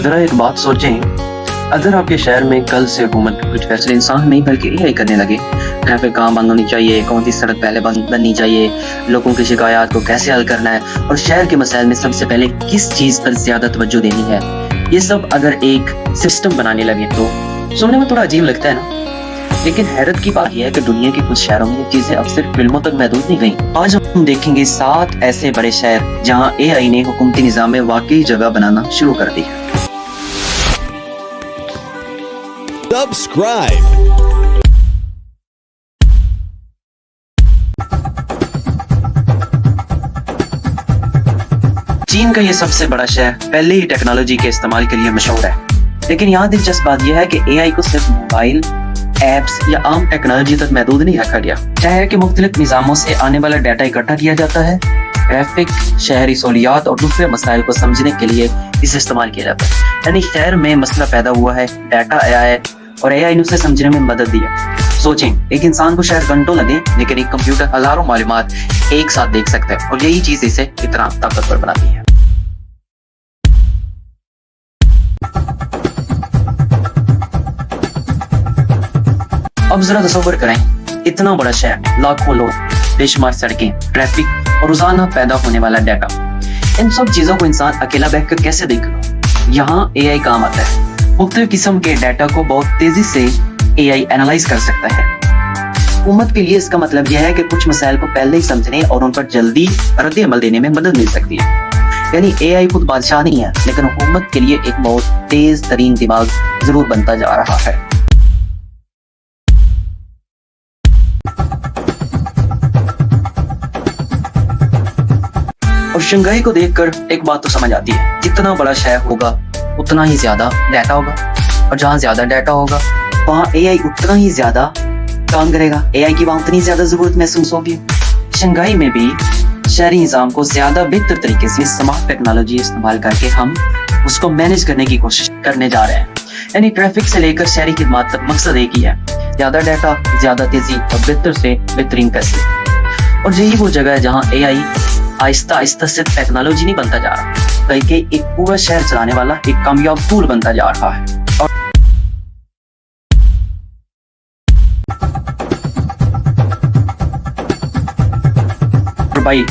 जरा एक बात सोचें, अगर आपके शहर में कल से हुकूमत कुछ फैसले इंसान नहीं बल्कि एआई करने लगे, ट्रैफिक कहाँ बंद होनी चाहिए, कौन सी सड़क पहले बननी चाहिए, लोगों की शिकायत को कैसे हल करना है और शहर के मसाइल में सबसे पहले किस चीज पर ज्यादा तवज्जो देनी है, ये सब अगर एक सिस्टम बनाने लगे तो सुनने में थोड़ा अजीब लगता है ना। लेकिन हैरत की बात यह है कि दुनिया के कुछ शहरों में ये चीजें अब सिर्फ फिल्मों तक महदूद नहीं गई। आज हम देखेंगे 7 ऐसे बड़े शहर जहां एआई ने हुकूमती निजाम में वाकई जगह बनाना शुरू कर दी है। Subscribe. चीन का ये सबसे बड़ा शहर पहले ही टेक्नोलॉजी के इस्तेमाल के लिए मशहूर है, लेकिन यहाँ दिलचस्प बात यह है कि एआई को सिर्फ मोबाइल एप्स या आम टेक्नोलॉजी तक महदूद नहीं रखा गया। शहर के मुख्तलिफ निजामों से आने वाला डाटा इकट्ठा किया जाता है, ट्रैफिक, शहरी सहूलियात और दूसरे मसाइल को समझने के लिए इसे इस्तेमाल किया जाता है। यानी शहर में मसला पैदा हुआ है, डाटा आया है और एआई ने उसे समझने में मदद दी है। सोचें, एक इंसान को शायद घंटों लगे, लेकिन एक कंप्यूटर हजारों मालूमात एक साथ देख सकता है और यही चीज इसे इतना ताकतवर बनाती है। अब जरा तसव्वुर करें, इतना बड़ा शहर, लाखों लोग, बेशुमार सड़कें, ट्रैफिक और रोजाना पैदा होने वाला डाटा, इन सब चीजों को इंसान अकेला बैठकर कैसे देखेगा। यहाँ एआई काम आता है। मुख्तलिफ किस्म के डाटा को बहुत तेजी से एआई एनालाइज कर सकता है। हुकूमत के लिए इसका मतलब यह है कि कुछ मसाइल को पहले ही समझने और उन पर जल्दी रद्द अमल देने में मदद मिल सकती है। यानी एआई खुद बादशाह नहीं है, लेकिन हुकूमत के लिए एक बहुत तेज तरीन दिमाग जरूर बनता जा रहा है। और शंघाई को देखकर एक बात तो समझ आती है, जितना बड़ा शहर होगा उतना ही ज्यादा डाटा होगा, और जहां ज्यादा डाटा होगा वहां एआई उतना ही ज्यादा काम करेगा, एआई की वहां उतनी ज्यादा जरूरत महसूस होगी। शंघाई में भी शहरी निजाम को ज्यादा बेहतर तरीके से स्मार्ट टेक्नोलॉजी इस्तेमाल करके हम उसको मैनेज करने की कोशिश करने जा रहे हैं। यानी ट्रैफिक से लेकर शहरी खिदमत तक मकसद एक ही है, ज्यादा डाटा, ज्यादा तेजी और बेहतर से बेहतरीन फैसले। और यही वो जगह है जहाँ एआई आहिस्ता आहिस्ता सिर्फ टेक्नोलॉजी नहीं बनता जा रहा, बल्कि एक पूरा शहर चलाने वाला एक कामयाब टूल बनता जा रहा है। और भाई,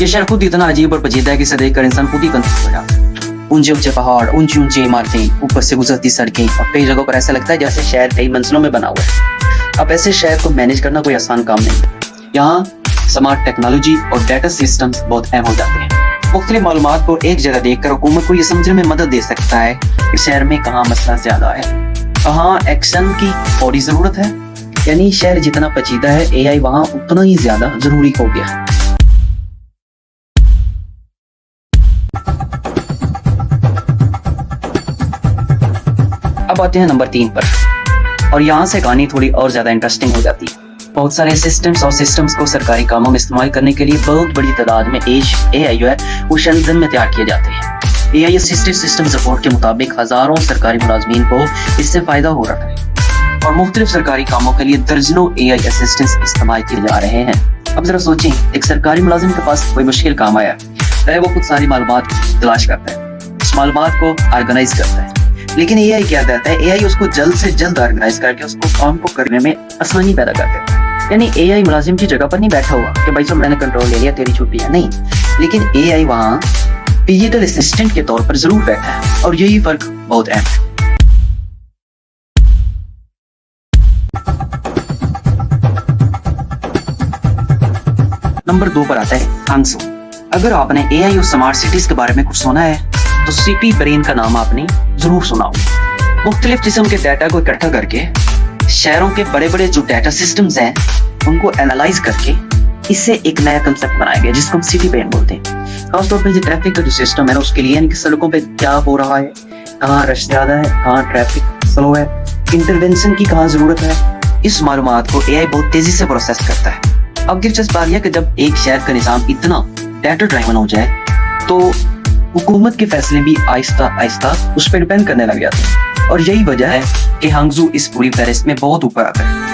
ये शहर खुद इतना अजीब और पेचीदा है कि इसे देखकर इंसान खुद ही कंफ्यूज हो जाता है। ऊंचे ऊंचे पहाड़, ऊंची ऊंची इमारतें, ऊपर से गुजरती सड़कें, और कई जगहों पर ऐसा लगता है जैसे शहर कई मंजिलों में बना हुआ है। अब ऐसे शहर को मैनेज करना कोई आसान काम नहीं है। यहाँ स्मार्ट टेक्नोलॉजी और डाटा सिस्टम्स बहुत अहम हो जाते हैं। मुख्तलिफ मालूमात को एक जगह देखकर हुकूमत को ये समझने में मदद दे सकता है कि शहर में कहाँ मसला ज्यादा है, कहाँ एक्शन की फौरी जरूरत है। यानी शहर जितना पेचीदा है, एआई वहाँ उतना ही ज्यादा जरूरी हो गया है। अब आते हैं नंबर 3 पर, और यहाँ से कहानी थोड़ी और ज्यादा इंटरेस्टिंग हो जाती है। बहुत सारे असिस्टेंट्स और सिस्टम्स को सरकारी कामों में इस्तेमाल करने के लिए बहुत बड़ी तादाद में एआई जो है वो शनजन में तैयार किए जाते हैं। एआई असिस्टेड सिस्टम सपोर्ट के मुताबिक हजारों सरकारी मुलाजमीन को इससे फायदा हो रहा है, और मुख्तलिफ सरकारी कामों के लिए दर्जनों एआई असिस्टेंट्स इस्तेमाल किए जा रहे हैं। अब जरा सोचें, एक सरकारी मुलाजिम के पास कोई मुश्किल काम आया है, वो खुद सारी मालूमात तलाश करता है, उस मालूमात को ऑर्गेनाइज करता है, लेकिन एआई क्या करता है, एआई उसको जल्द से जल्द ऑर्गेनाइज करके उसको काम को करने में आसानी पैदा करता है। यानी एआई मुलाजिम की जगह पर नहीं बैठा हुआ कि भाई मैंने कंट्रोल ले लिया, तेरी छुट्टी है, नहीं, लेकिन एआई वहां डिजिटल असिस्टेंट के तौर पर जरूर बैठा है, और यही फर्क बहुत अहम है। नंबर 2 पर आता है हांगझू। अगर आपने एआई और स्मार्ट सिटीज के बारे में कुछ सुना है तो सिटी ब्रेन का नाम आपने जरूर सुना होगा। मुख्तलिफ किस्म के डाटा को इकट्ठा करके शहरों के बड़े बड़े जो डाटा सिस्टम्स हैं उनको एनालाइज करके इससे एक नया कंसेप्ट बनाया गया जिसको हम सिटी ब्रेन बोलते हैं। खासतौर पर जो ट्रैफिक का जो सिस्टम है ना, उसके लिए, यानी कि सड़कों पे क्या हो रहा है, कहाँ रश ज्यादा है, कहाँ ट्रैफिक स्लो है, इंटरवेंशन की कहाँ जरूरत है, इस मालूमात को एआई बहुत तेजी से प्रोसेस करता है। अब दिलचस्प बात यह कि जब एक शहर का निजाम इतना डाटा ड्राइवन हो जाए तो हुकूमत के फैसले भी आहिस्ता आहिस्ता उस पर डिपेंड करने लग जाते हैं, और यही वजह है कि हांगझू इस पूरी फहरिस्त में बहुत ऊपर आता है।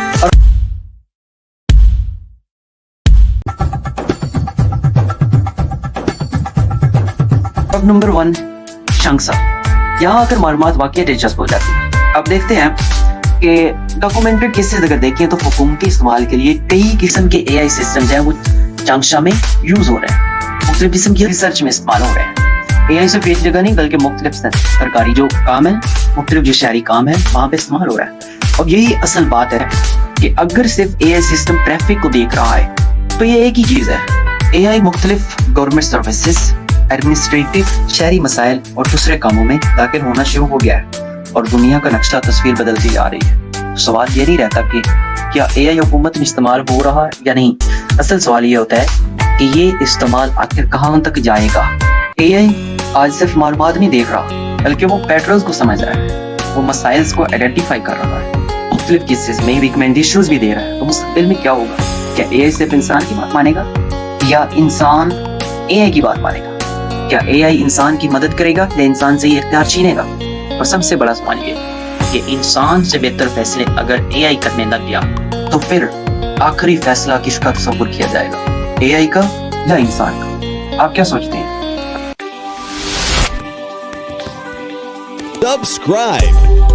अब नंबर 1 शंक्सा। यहाँ आकर मालूमात वाकई दिलचस्प हो जाती है। अब देखते हैं कि डॉक्यूमेंटेड केसेस अगर देखें तो हुकूमती इस्तेमाल के लिए कई किस्म के AI सिस्टम हैं वो चांगशा में यूज हो रहे हैं, मुख्तलिफ किस्म की रिसर्च में इस्तेमाल हो रहे हैं। AI सिर्फ एक जगह नहीं बल्कि मुख्तलिफ सरकारी जो काम है, मुख्तलिफ जो शहरी काम है वहाँ पे इस्तेमाल हो रहा है। और यही असल बात है कि अगर सिर्फ AI सिस्टम ट्रैफिक को देख रहा है तो ये एक ही चीज है। AI मुख्तलिफ गवर्नमेंट सर्विसेज, एडमिनिस्ट्रेटिव, शहरी मसाइल और दूसरे कामों में दाखिल होना शुरू हो गया है और दुनिया का नक्शा तस्वीर बदलती जा रही है। तो सवाल ये नहीं रहता कि क्या AI हुकूमत में इस्तेमाल हो रहा है या नहीं, असल सवाल ये होता है कि ये इस्तेमाल आखिर कहाँ तक जाएगा। AI आज सिर्फ मालूमात नहीं देख रहा बल्कि वो पैटर्न्स को समझ रहा है, वो मसाइल्स को आइडेंटिफाई कर रहा है, मुख्तलिफ केसेस में रिकमेंडेशंस भी दे रहा है। तो मुस्तकबिल में क्या होगा, क्या AI सिर्फ इंसान की बात मानेगा या इंसान AI की बात मानेगा? क्या AI इंसान की मदद करेगा या इंसान से ये इख्तियार छीनेगा? और सबसे बड़ा सवाल ये कि इंसान से बेहतर फैसले अगर AI करने लग गया तो फिर आखिरी फैसला किसका तसव्वुर किया जाएगा, AI का या इंसान का? आप क्या सोचते हैं? Subscribe